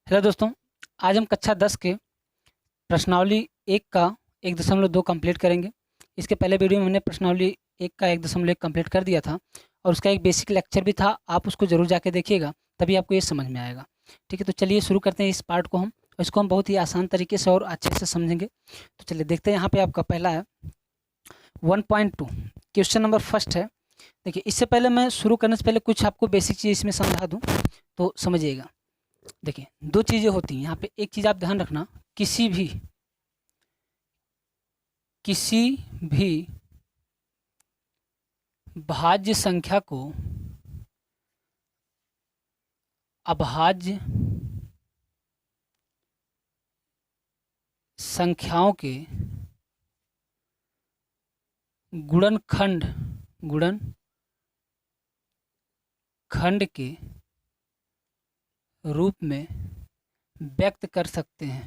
Hello दोस्तों, आज हम कक्षा 10 के प्रश्नावली 1 का 1.2 कंप्लीट करेंगे। इसके पहले वीडियो में हमने प्रश्नावली 1 का 1.1 कंप्लीट कर दिया था और उसका एक बेसिक लेक्चर भी था। आप उसको ज़रूर जाके देखिएगा, तभी आपको ये समझ में आएगा। ठीक है, तो चलिए शुरू करते हैं इस पार्ट को। हम इसको हम बहुत ही आसान तरीके से और अच्छे से समझेंगे। तो चलिए देखते हैं। यहाँ पे आपका पहला है 1.2, क्वेश्चन नंबर फर्स्ट है। देखिए, इससे पहले मैं शुरू करने से पहले कुछ आपको बेसिक चीज़ इसमें समझा दूँ तो समझिएगा। देखिए, दो चीज़ें होती हैं यहाँ पे। एक चीज़ आप ध्यान रखना, किसी भी भाज्य संख्या को अभाज्य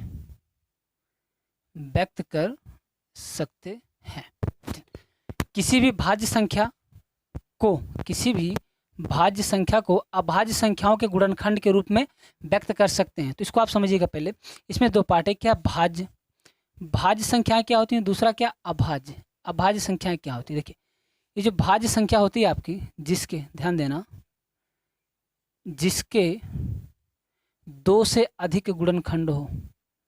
संख्याओं के गुणनखंड के रूप में व्यक्त कर सकते हैं। किसी भी भाज्य संख्या को अभाज्य संख्याओं के गुणनखंड के रूप में व्यक्त कर सकते हैं। तो इसको आप समझिएगा। पहले इसमें दो पार्ट है। क्या भाज्य संख्याएं क्या होती हैं, दूसरा क्या अभाज्य संख्याएं क्या होती है। देखिए, ये जो भाज्य संख्या होती है आपकी, जिसके ध्यान देना, जिसके दो से अधिक गुणनखंड हो।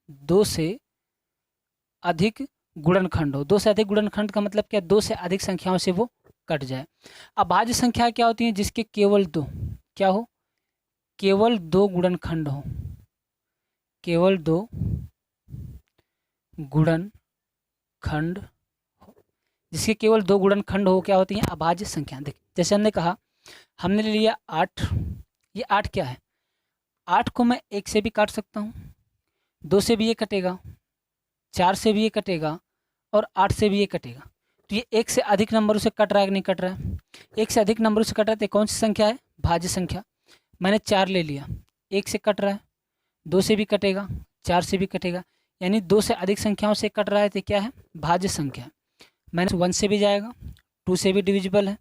दो से अधिक गुणनखंड का मतलब क्या, दो से अधिक संख्याओं से वो कट जाए। अभाज्य संख्या क्या होती है, जिसके केवल दो गुणनखंड हो। केवल दो गुणनखंड हो, जिसके केवल दो गुणनखंड हो, क्या होती है, अभाज्य संख्या। देखिए, जैसे हमने कहा, हमने ले लिया 8। ये 8 क्या है, 8 को मैं 1 से भी काट सकता हूँ, 2 से भी ये कटेगा, 4 से भी ये कटेगा और 8 से भी ये कटेगा। तो ये 1 से अधिक नंबरों से कट रहा है कि नहीं कट रहा है। 1 से अधिक नंबरों से कट रहा है, तो कौन सी संख्या है, भाज्य संख्या। मैंने 4 ले लिया, 1 से कट रहा है, 2 से भी कटेगा, 4 से भी कटेगा, यानी 2 से अधिक संख्याओं से कट रहा है, तो क्या है, भाज्य संख्या। मैंने 1 से भी जाएगा, 2 से भी डिविजिबल है,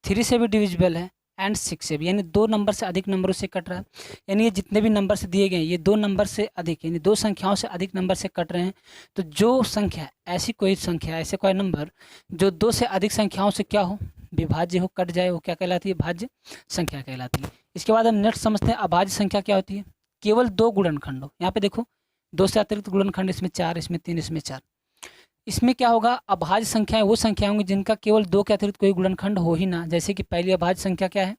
3 से भी डिविजिबल है एंड 6 से भी, यानी 2 नंबर से अधिक नंबरों से कट रहा है। यानी ये जितने भी नंबर से दिए गए हैं, ये 2 नंबर से अधिक, यानी 2 संख्याओं से अधिक नंबर से कट रहे हैं। तो जो संख्या, ऐसी कोई संख्या, ऐसे कोई नंबर जो 2 से अधिक संख्याओं से क्या हो, विभाज्य हो, कट जाए, वो क्या कहलाती है, भाज्य संख्या कहलाती है। इसके बाद हम नेक्स्ट समझते हैं, अभाज्य संख्या क्या होती है। केवल 2 गुणनखंड हो। यहाँ पे देखो, 2 से अतिरिक्त गुणनखंड, इसमें 4, इसमें 3, इसमें 4। इसमें क्या होगा, अभाज्य संख्याएं वो संख्या होंगी जिनका केवल 2 के अतिरिक्त कोई गुणनखंड हो ही ना। जैसे कि पहली अभाज्य संख्या क्या है,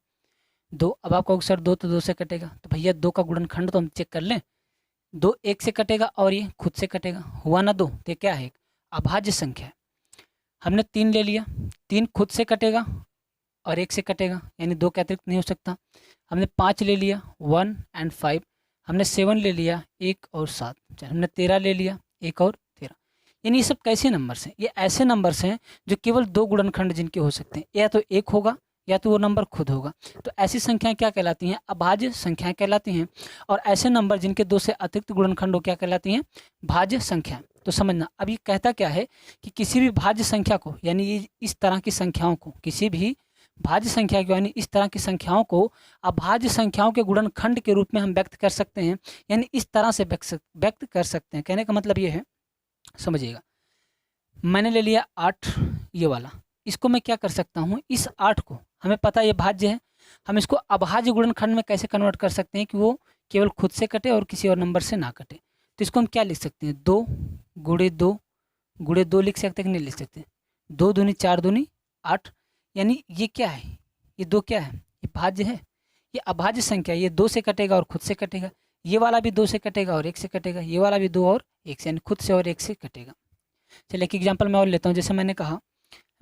2। अब आप कहोगे सर 2 तो 2 से कटेगा, तो भैया 2 का गुणनखंड तो हम चेक कर लें। 2 1 से कटेगा और ये खुद से कटेगा, हुआ ना 2, तो क्या है, एक अभाज्य संख्या है। हमने 3 ले लिया, 3 खुद से कटेगा और 1 से कटेगा, यानी 2 के अतिरिक्त नहीं हो सकता। हमने 5 ले लिया, 1 एंड 5। हमने 7 ले लिया, 1 और 7। हमने 13 ले लिया, 1 और 13। यानी ये सब कैसे नंबर्स हैं, ये ऐसे नंबर्स हैं जो केवल 2 गुणनखंड जिनके हो सकते हैं, या तो 1 होगा या तो वो नंबर खुद होगा। तो ऐसी संख्याएं क्या कहलाती हैं, अभाज्य संख्याएं कहलाती हैं। और ऐसे नंबर जिनके 2 से अतिरिक्त गुणनखंड हो, क्या कहलाती हैं, भाज्य संख्याएं। तो समझना, अब ये कहता क्या है कि किसी भी भाज्य संख्या को, यानी इस तरह की संख्याओं को, किसी भी भाज्य संख्या को, यानी इस तरह की संख्याओं को अभाज्य संख्याओं के गुणनखंड के रूप में हम व्यक्त कर सकते हैं, यानी इस तरह से व्यक्त कर सकते हैं। कहने का मतलब ये है, समझिएगा। मैंने ले लिया 8, ये वाला, इसको मैं क्या कर सकता हूँ, इस 8 को, हमें पता है ये भाज्य है, हम इसको अभाज्य गुणनखंड में कैसे कन्वर्ट कर सकते हैं कि वो केवल खुद से कटे और किसी और नंबर से ना कटे। तो इसको हम क्या लिख सकते हैं, 2 गुणे 2 लिख सकते हैं कि नहीं लिख सकते। 2 दूनी 4 दूनी 8, यानी ये क्या है, ये 2 क्या है, ये भाज्य है, ये अभाज्य संख्या। ये 2 से कटेगा और खुद से कटेगा, ये वाला भी 2 से कटेगा और 1 से कटेगा, ये वाला भी 2 और 1 से, यानी खुद से और 1 से कटेगा। चलिए एक एग्जांपल मैं और लेता हूँ। जैसे मैंने कहा,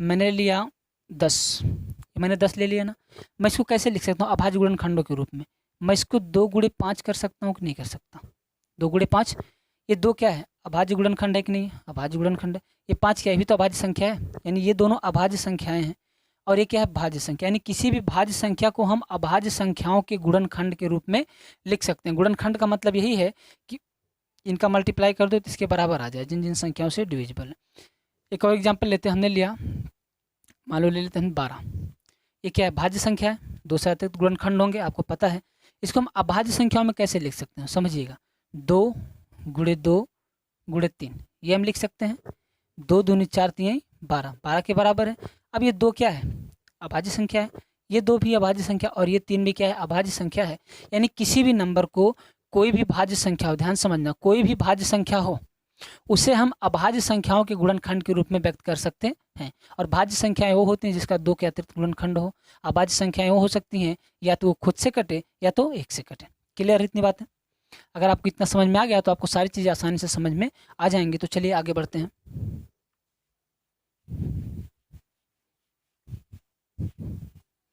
मैंने लिया 10, मैंने 10 ले लिया ना, मैं इसको कैसे लिख सकता हूँ, अभाज्य गुणनखंडों के रूप में। मैं इसको 2 गुणे 5 कर सकता हूँ कि नहीं कर सकता। 2 गुणे 5, ये 2 क्या है, अभाज्य गुणनखंड है कि नहीं, अभाज्य गुणनखंड है। ये 5 क्या है, भी तो अभाज्य संख्या है, यानी ये दोनों अभाज्य संख्याएं हैं। और ये क्या है, भाज्य संख्या। यानी किसी भी भाज्य संख्या को हम अभाज्य संख्याओं के गुणनखंड के रूप में लिख सकते हैं। गुणनखंड का मतलब यही है कि इनका मल्टीप्लाई कर दो तो इसके बराबर आ जाए, जिन जिन संख्याओं से डिविजिबल है। एक और एग्जाम्पल लेते हैं, हमने लिया, मान लो ले लेते हैं 12। ये क्या है, भाज्य संख्या है, 2 से अतिरिक्त गुणनखंड होंगे, आपको पता है। इसको हम अभाज्य संख्याओं में कैसे लिख सकते हैं समझिएगा। 2 गुणे 2 गुणे 3 ये हम लिख सकते हैं। 2 दूनी 4 3 12, 12 के बराबर है। अब ये 2 क्या है, अभाज्य संख्या है, ये 2 भी अभाज्य संख्या और ये 3 भी क्या है, अभाज्य संख्या है। यानी किसी भी नंबर को, कोई भी भाज्य संख्या हो, ध्यान समझना, कोई भी भाज्य संख्या हो उसे हम अभाज्य संख्याओं के गुणनखंड के रूप में व्यक्त कर सकते हैं। और भाज्य संख्याएं वो होती हैं जिसका 2 के अतिरिक्त गुणनखंड हो। अभाज्य संख्याएं वो हो सकती हैं या तो वो खुद से कटे या तो 1 से कटे। क्लियर इतनी बात है। अगर आपको इतना समझ में आ गया तो आपको सारी चीज़ें आसानी से समझ में आ जाएंगी। तो चलिए आगे बढ़ते हैं।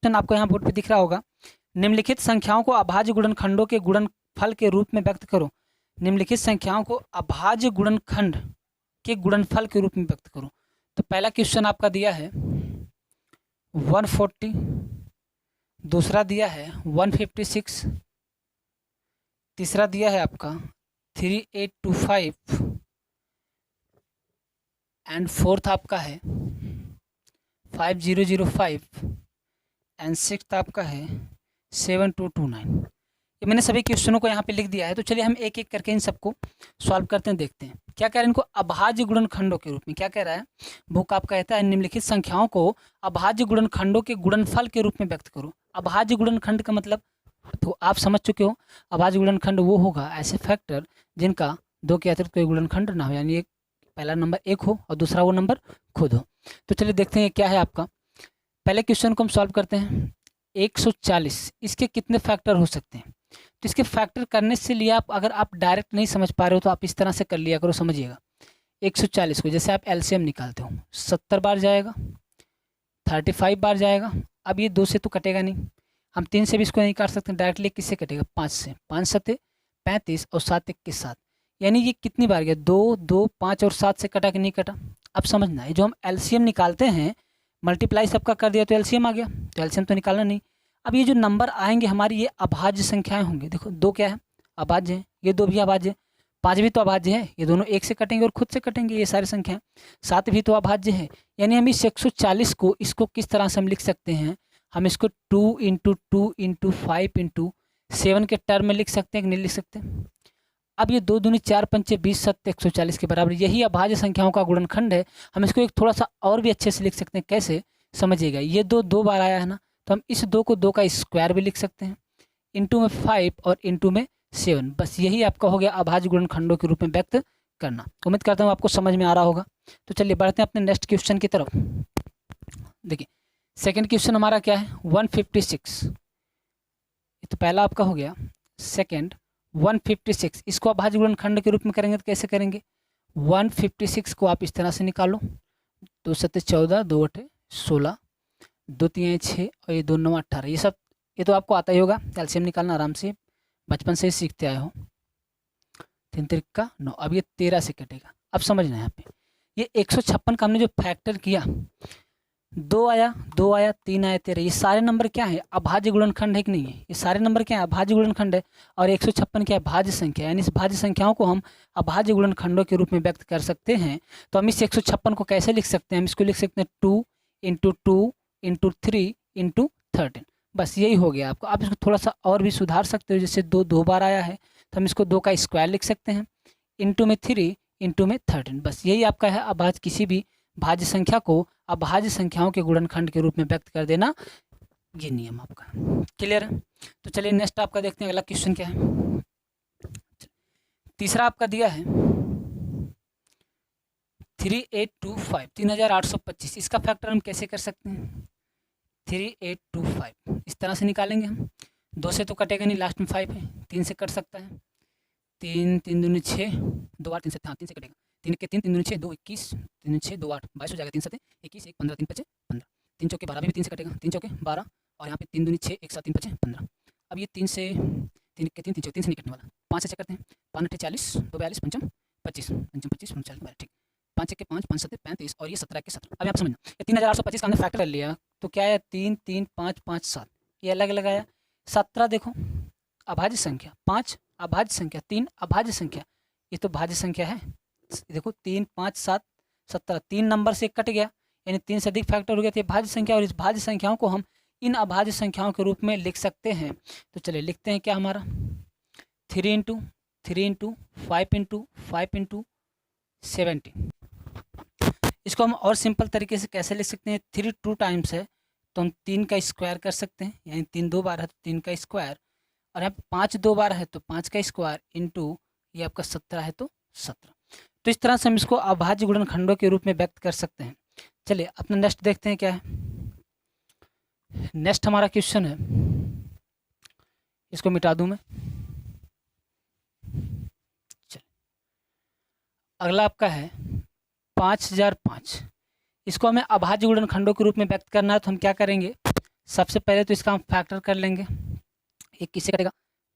आपको यहाँ बोर्ड पे दिख रहा होगा, निम्नलिखित संख्याओं को अभाज्य गुणनखंडों के गुणनफल के रूप में व्यक्त करो। निम्नलिखित संख्याओं को अभाज्य गुणनखंड के गुणनफल के रूप में व्यक्त करो। तो पहला क्वेश्चन आपका दिया है 140, दूसरा दिया है 156, तीसरा दिया है आपका 3825 एंड फोर्थ आपका है 5005 एंड सिक्स्थ आपका है 7229। ये मैंने सभी क्वेश्चनों को यहाँ पे लिख दिया है। तो चलिए हम एक एक करके इन सबको सॉल्व करते हैं, देखते हैं क्या कह रहे हैं इनको अभाज्य गुणनखंडों के रूप में। क्या कह रहा है बुक आपका, कहता है निम्नलिखित संख्याओं को अभाज्य गुणनखंडों के गुणनफल के रूप में व्यक्त करो। अभाज्य गुणनखंड का मतलब तो आप समझ चुके हो, अभाज्य गुणनखंड वो होगा ऐसे फैक्टर जिनका 2 के अतिरिक्त कोई गुणनखंड ना हो, यानी एक पहला नंबर 1 हो और दूसरा वो नंबर खुद हो। तो चलिए देखते हैं क्या है आपका। पहले क्वेश्चन को हम सॉल्व करते हैं। 140 इसके कितने फैक्टर हो सकते हैं। तो इसके फैक्टर करने से लिए आप, अगर आप डायरेक्ट नहीं समझ पा रहे हो तो आप इस तरह से कर लिया करो, समझिएगा। 140 को जैसे आप एलसीएम निकालते हो 70 बार जाएगा, 35 बार जाएगा। अब ये 2 से तो कटेगा नहीं, हम 3 से भी इसको नहीं काट सकते डायरेक्टली। किससे कटेगा, 5 से। 5 सत्ते 35 और 7 1 के 7, यानी ये कितनी बार गया, 2 2 5 और 7 से कटा कि नहीं कटा। अब समझना है जो हम एलसीएम निकालते हैं, मल्टीप्लाई सबका कर दिया तो एलसीएम आ गया, तो एलसीएम तो निकालना नहीं। अब ये जो नंबर आएंगे हमारी ये अभाज्य संख्याएं होंगी। देखो 2 क्या है, अभाज्य है, ये 2 भी अभाज्य है, 5 भी तो अभाज्य है, ये दोनों 1 से कटेंगे और खुद से कटेंगे ये सारी संख्याएं। 7 भी तो अभाज्य है। यानी हम इस 140 को, इसको किस तरह से हम लिख सकते हैं, हम इसको 2 × 2 × 5 × 7 के टर्म में लिख सकते हैं कि नहीं लिख सकते। अब ये 2 दूनी 4 पंचे 20 7 140 के बराबर, यही अभाज्य संख्याओं का गुणनखंड है। हम इसको एक थोड़ा सा और भी अच्छे से लिख सकते हैं, कैसे समझिएगा। ये 2 बार आया है ना, तो हम इस 2 को 2 का स्क्वायर भी लिख सकते हैं, इंटू में 5 और इंटू में 7। बस यही आपका हो गया अभाज्य गुणनखंडों के रूप में व्यक्त करना। उम्मीद करता हूँ आपको समझ में आ रहा होगा। तो चलिए बढ़ते हैं अपने नेक्स्ट क्वेश्चन की तरफ। देखिए सेकंड क्वेश्चन हमारा क्या है, 156। ये तो पहला आपका हो गया। सेकंड 156, इसको अभाज्य गुणनखंड के रूप में करेंगे तो कैसे करेंगे। 156 को आप इस तरह से निकालो, 2 7 14, 2 8 16, 2 3 6 और ये 2 9 18। ये सब ये तो आपको आता ही होगा, एलसीएम निकालना आराम से बचपन से ही सीखते आए हो। 3 3 का 9, अब ये 13 से कटेगा। अब समझना है यहाँ पे ये 156 का हमने जो फैक्टर किया, 2 आया 2 आया 3 आया 13, ये सारे नंबर क्या है, अभाज्य गुणनखंड है कि नहीं है। ये सारे नंबर क्या है, अभाज्य गुणनखंड है। और 156 क्या है, भाज्य संख्या, यानी इस भाज्य संख्याओं को हम अभाज्य गुणनखंडों के रूप में व्यक्त कर सकते हैं। तो हम इस 156 को कैसे लिख सकते हैं, हम इसको लिख सकते हैं 2 × 2 × 3 × 13। बस यही हो गया आपको। आप इसको थोड़ा सा और भी सुधार सकते हो, जैसे 2 बार आया है तो हम इसको 2 का स्क्वायर लिख सकते हैं, इंटू में 3 इंटू में 13। बस यही आपका है अभाज्य, किसी भी भाज्य संख्या को अभाज्य संख्याओं के गुणनखंड के रूप में व्यक्त कर देना, ये नियम आपका क्लियर है। तो चलिए नेक्स्ट आपका देखते हैं अगला क्वेश्चन क्या है। तीसरा आपका दिया है 3825, 3825। इसका फैक्टर हम कैसे कर सकते हैं, 3825 इस तरह से निकालेंगे हम। 2 से तो कटेगा नहीं, लास्ट में 5 है, 3 से कट सकता है। 3 3 दूनी 6, 2 8 3 से, हाँ 3 से कटेगा। 3 के 3 3 दूनी 6, 2 21, 3 6 2 8 22 हो जाएगा। 3 7 21, 1 15, 3 5 15, 3 चौके 12 भी 3 से कटेगा। 3 चौके 12 और यहाँ पे 3 दूनी 6, 1 7 3 5 15। अब ये 3 से 3 के 3 3 चौके 3 से नहीं कटने वाला। 5 से चेक करते हैं, 5 8 40, 2 42 5 25, 5 25 39, ठीक। 5 1 5 5 7 35 और ये 17 के 17। अब यहाँ पे समझना, ये 3825 का हमने फैक्टर कर लिया तो क्या है, 3 3 5 5 7, ये अलग अलग आया। 17 देखो अभाज्य संख्या, 5 अभाज्य संख्या, 3 अभाज्य संख्या, ये तो भाज्य संख्या है। देखो 3 5 7 17, 3 नंबर से कट गया, यानी 3 से अधिक फैक्टर हो गया, तो ये भाज्य संख्या। और इस भाज्य संख्याओं को हम इन अभाज्य संख्याओं के रूप में लिख सकते हैं। तो चलिए लिखते हैं क्या हमारा 3 इंटू 5 इंटू 5 इंटू 17। इसको हम और सिंपल तरीके से कैसे लिख सकते हैं, 3 2 टाइम्स है तो हम 3 का स्क्वायर कर सकते हैं, यानी 3 2 बार है तो 3 का स्क्वायर, और यहाँ पे 5 2 बार है तो 5 का स्क्वायर इंटू ये आपका 17 है तो 17। तो इस तरह से हम इसको अभाज्य गुणनखंडों के रूप में व्यक्त कर सकते हैं। चलिए अपना नेक्स्ट देखते हैं क्या है। नेक्स्ट हमारा क्वेश्चन है, इसको मिटा दूं मैं। चलिए अगला आपका है 5005। इसको हमें अभाज्य गुणनखंडों के रूप में व्यक्त करना है, तो हम क्या करेंगे, सबसे पहले तो इसका हम फैक्टर कर लेंगे। एक किससे कटेगा,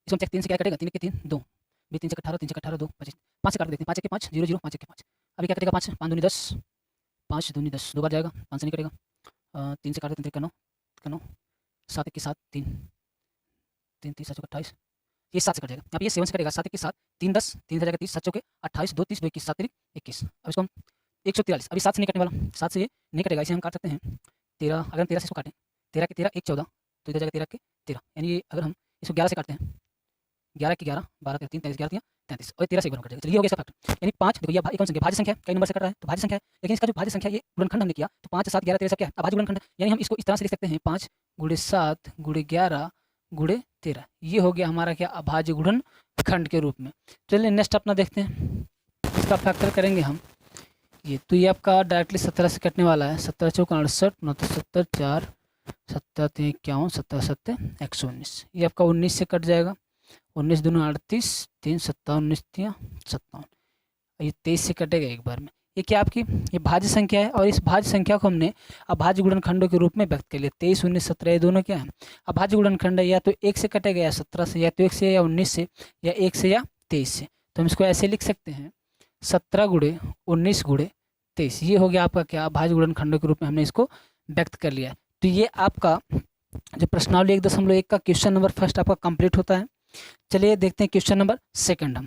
इसको हम 3 से क्या कटेगा, 3 के 3 2, 3 से 18, 3 से 18 2 25, 5 से काट देते हैं, 5 के 5 0 0, 5 के 5, अभी क्या कटेगा 5 5 दूनी 10, 5 दूनी 10 दो बार जाएगा, 5 से नहीं कटेगा, 3 से काट देते हैं 3 का 9, 7 के 7 3 3 3 7 28, ये 7 से कट जाएगा, यहाँ पे ये 7 से कटेगा, 7 के 7 3 10, 3 से जाएगा 30, 7 चौके 28, 2 30, 2 21, 7 21। अब इसको हम 143, अभी 7 से नहीं कटने वाला, 7 से ये नहीं कटेगा, इसे हम काट सकते हैं 13, अगर हम 13 से इसको काटें, 13 के 13 1 14, तो इधर जाएगा 13 के 13, यानी ये अगर हम इसको 11 से काटते हैं, 11 के 11 12 के 3 23 11 33, और 13 से एक बार कट जाएगा। चलिए हो गया इसका फैक्टर, यानी 5 देखो ये कौन संख्या, भाज्य संख्या है, कई नंबर से कट रहा है तो भाज्य संख्या है, लेकिन इसका जो भाज्य संख्या ये गुणनखंड हमने किया तो 5 7 11 13 सब क्या है, अभाज्य गुणनखंड, यानी हम इसको इस तरह से लिख सकते हैं 5 × 7 × 11 × 13, ये हो गया हमारा क्या, अभाज्य गुणनखंड के रूप में। चलिए नेक्स्ट अपना देखते हैं, इसका फैक्टर करेंगे हम, ये तो ये आपका डायरेक्टली 17 से कटने वाला है, 17 चौक 68 69 4 7 3 51 7 7 119, ये आपका 19 से कट जाएगा, 19 दूनी 38 3 57 19 3 57, ये 23 से कटेगा एक बार में। ये क्या आपकी ये भाज्य संख्या है, और इस भाज्य संख्या को हमने अभाज्य गुणनखंडों के रूप में व्यक्त कर लिया। 23 19 17 ये दोनों क्या है, अभाज्य गुणनखंड है, या तो 1 से कटेगा या 17 से, या तो 1 से या 19 से, या 1 से या 23 से। तो हम इसको ऐसे लिख सकते हैं 17 × 19 × 23, ये हो गया आपका क्या, अभाज्य गुणनखंडों के रूप में हमने इसको व्यक्त कर लिया। तो ये आपका जो प्रश्नावली 1.1 का क्वेश्चन नंबर फर्स्ट आपका कंप्लीट होता है। चलिए देखते हैं क्वेश्चन नंबर सेकंड हम।